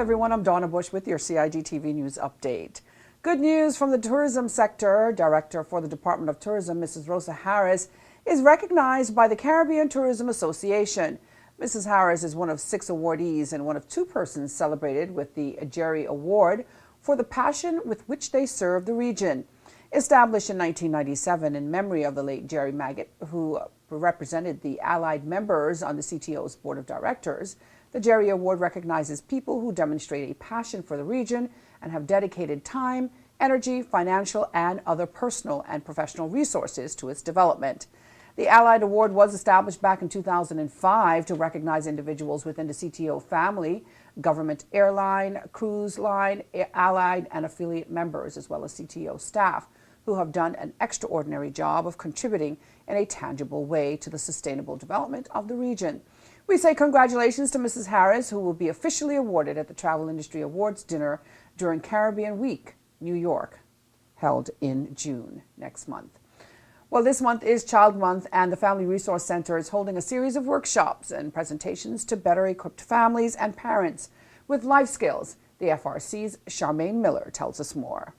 everyone, I'm Donna Bush with your CIGTV News Update. Good news from the tourism sector. Director for the Department of Tourism, Mrs. Rosa Harris, is recognized by the Caribbean Tourism Association. Mrs. Harris is one of 6 awardees and one of 2 persons celebrated with the Jerry Award for the passion with which they serve the region. Established in 1997 in memory of the late Jerry Maggot, who represented the Allied members on the CTO's Board of Directors, the Jerry Award recognizes people who demonstrate a passion for the region and have dedicated time, energy, financial, and other personal and professional resources to its development. The Allied Award was established back in 2005 to recognize individuals within the CTO family, government airline, cruise line, allied and affiliate members, as well as CTO staff, who have done an extraordinary job of contributing in a tangible way to the sustainable development of the region. We say congratulations to Mrs. Harris, who will be officially awarded at the Travel Industry Awards dinner during Caribbean Week, New York, held in June next month. Well, this month is Child Month, and the Family Resource Center is holding a series of workshops and presentations to better equip families and parents with life skills. The FRC's Charmaine Miller tells us more.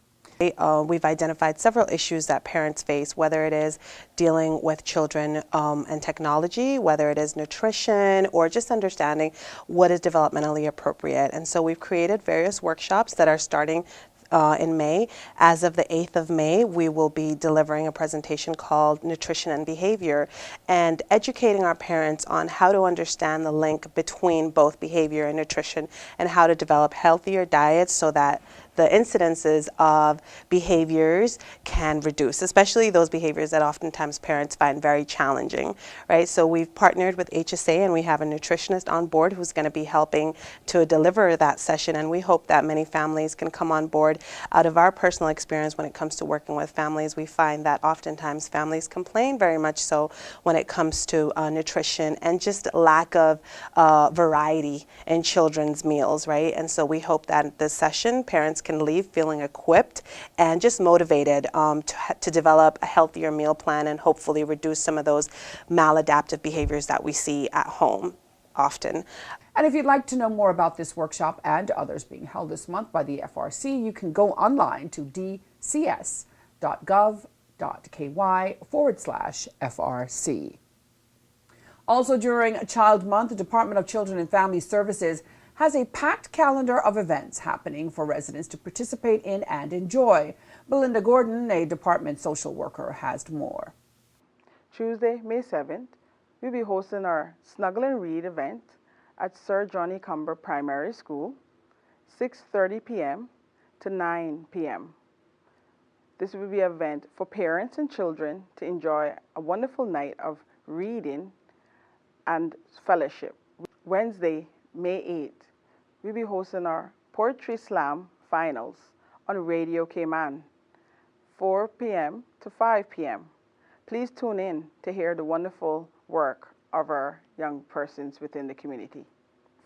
We've identified several issues that parents face, whether it is dealing with children and technology, whether it is nutrition, or just understanding what is developmentally appropriate. And so we've created various workshops that are starting in May. As of the 8th of May, we will be delivering a presentation called Nutrition and Behavior, and educating our parents on how to understand the link between both behavior and nutrition, and how to develop healthier diets so that the incidences of behaviors can reduce, especially those behaviors that oftentimes parents find very challenging, right? So we've partnered with HSA, and we have a nutritionist on board who's going to be helping to deliver that session, and we hope that many families can come on board. Out of our personal experience when it comes to working with families, we find that oftentimes families complain very much so when it comes to nutrition and just lack of variety in children's meals, right? And so we hope that this session, parents can leave feeling equipped and just motivated to develop a healthier meal plan and hopefully reduce some of those maladaptive behaviors that we see at home often. And if you'd like to know more about this workshop and others being held this month by the FRC, you can go online to dcs.gov.ky/FRC. Also during Child Month, the Department of Children and Family Services has a packed calendar of events happening for residents to participate in and enjoy. Belinda Gordon, a department social worker, has more. Tuesday, May 7th, we'll be hosting our Snuggle and Read event at Sir Johnny Cumber Primary School, 6:30 p.m. to 9 p.m. This will be an event for parents and children to enjoy a wonderful night of reading and fellowship. Wednesday, May 8th, we'll be hosting our Poetry Slam Finals on Radio Cayman, 4 p.m. to 5 p.m. Please tune in to hear the wonderful work of our young persons within the community.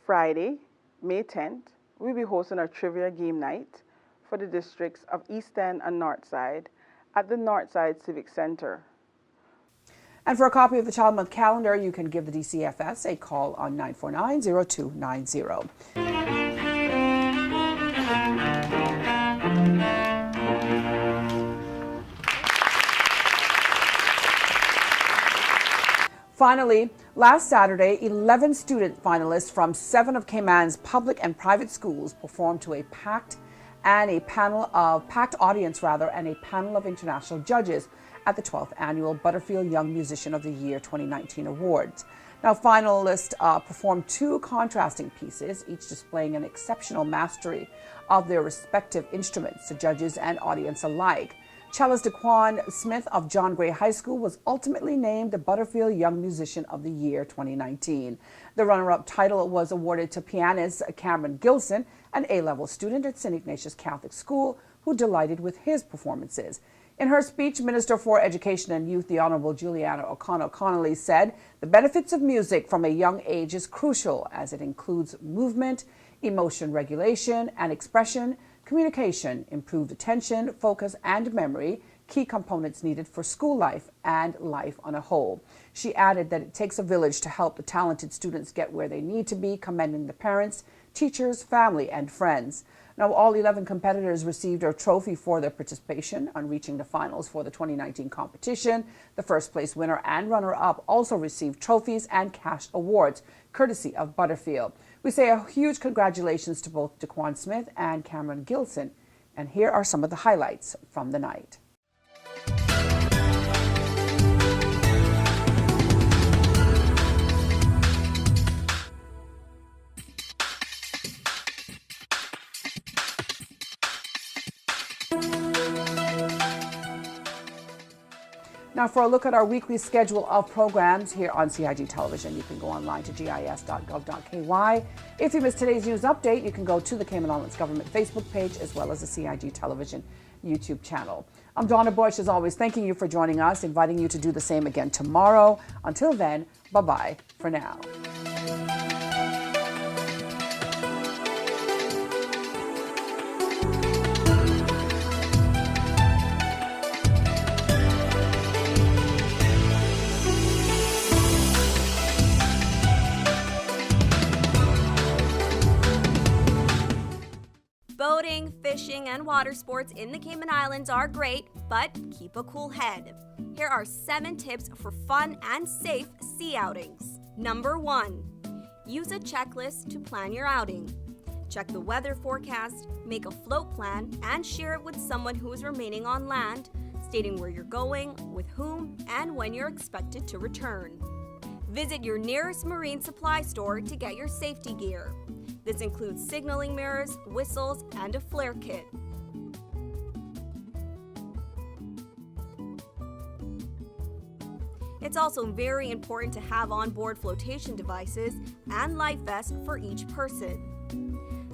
Friday, May 10th, we'll be hosting our Trivia Game Night for the districts of East End and Northside at the Northside Civic Center. And for a copy of the Child Month calendar, you can give the DCFS a call on 949-0290. Finally, last Saturday, 11 student finalists from 7 of Cayman's public and private schools performed to a packed audience and a panel of international judges at the 12th Annual Butterfield Young Musician of the Year 2019 Awards. Now, finalists performed 2 contrasting pieces, each displaying an exceptional mastery of their respective instruments to judges and audience alike. Cellist Daquan Smith of John Gray High School was ultimately named the Butterfield Young Musician of the Year 2019. The runner-up title was awarded to pianist Cameron Gilson, an A-level student at St. Ignatius Catholic School, who delighted with his performances. In her speech, Minister for Education and Youth, the Honorable Juliana O'Connell Connolly, said the benefits of music from a young age is crucial, as it includes movement, emotion regulation and expression, communication, improved attention, focus, and memory, key components needed for school life and life on a whole. She added that it takes a village to help the talented students get where they need to be, commending the parents, teachers, family, and friends. Now, all 11 competitors received a trophy for their participation on reaching the finals for the 2019 competition. The first place winner and runner-up also received trophies and cash awards, courtesy of Butterfield. We say a huge congratulations to both Daquan Smith and Cameron Gilson. And here are some of the highlights from the night. Now, for a look at our weekly schedule of programs here on CIG Television, you can go online to gis.gov.ky. If you missed today's news update, you can go to the Cayman Islands Government Facebook page as well as the CIG Television YouTube channel. I'm Donna Bush, as always, thanking you for joining us, inviting you to do the same again tomorrow. Until then, bye-bye for now. Boating, fishing, and water sports in the Cayman Islands are great, but keep a cool head. Here are 7 tips for fun and safe sea outings. Number 1. Use a checklist to plan your outing. Check the weather forecast, make a float plan, and share it with someone who is remaining on land, stating where you're going, with whom, and when you're expected to return. Visit your nearest marine supply store to get your safety gear. This includes signaling mirrors, whistles, and a flare kit. It's also very important to have on-board flotation devices and life vests for each person.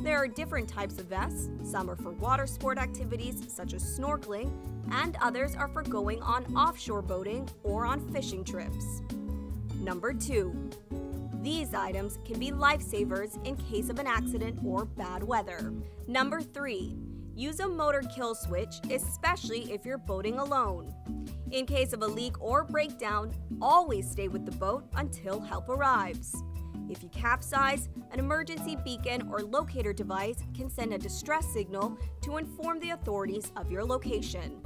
There are different types of vests. Some are for water sport activities such as snorkeling, and others are for going on offshore boating or on fishing trips. Number 2. These items can be lifesavers in case of an accident or bad weather. Number 3. Use a motor kill switch, especially if you're boating alone. In case of a leak or breakdown, always stay with the boat until help arrives. If you capsize, an emergency beacon or locator device can send a distress signal to inform the authorities of your location.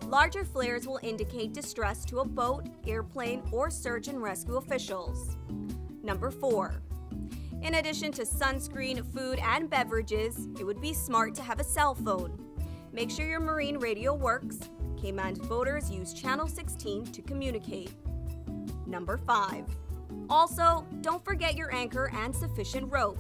Larger flares will indicate distress to a boat, airplane, or search and rescue officials. Number 4. In addition to sunscreen, food, and beverages, it would be smart to have a cell phone. Make sure your marine radio works. Cayman's boaters use Channel 16 to communicate. Number 5. Also, don't forget your anchor and sufficient rope.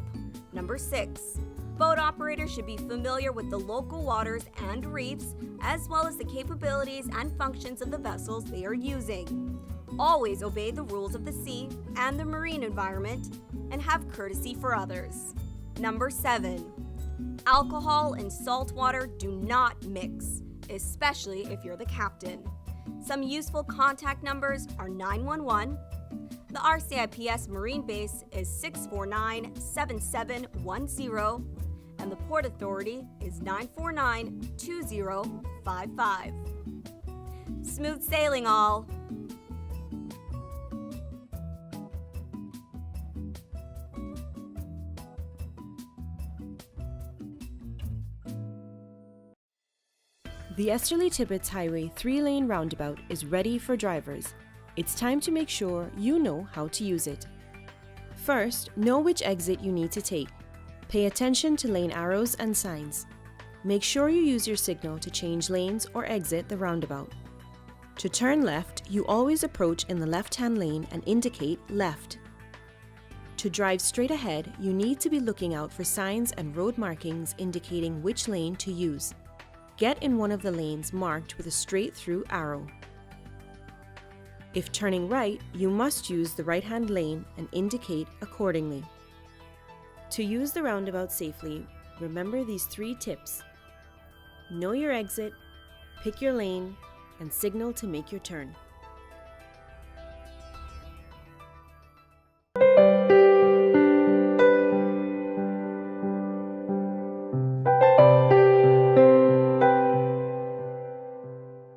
Number 6. Boat operators should be familiar with the local waters and reefs, as well as the capabilities and functions of the vessels they are using. Always obey the rules of the sea and the marine environment, and have courtesy for others. Number 7. Alcohol and salt water do not mix, especially if you're the captain. Some useful contact numbers are 911. The RCIPS Marine Base is 649-7710, and the Port Authority is 949-2055. Smooth sailing, all! The Esterly-Tibbetts Highway 3-lane roundabout is ready for drivers. It's time to make sure you know how to use it. First, know which exit you need to take. Pay attention to lane arrows and signs. Make sure you use your signal to change lanes or exit the roundabout. To turn left, you always approach in the left-hand lane and indicate left. To drive straight ahead, you need to be looking out for signs and road markings indicating which lane to use. Get in one of the lanes marked with a straight-through arrow. If turning right, you must use the right-hand lane and indicate accordingly. To use the roundabout safely, remember these 3 tips. Know your exit, pick your lane, and signal to make your turn.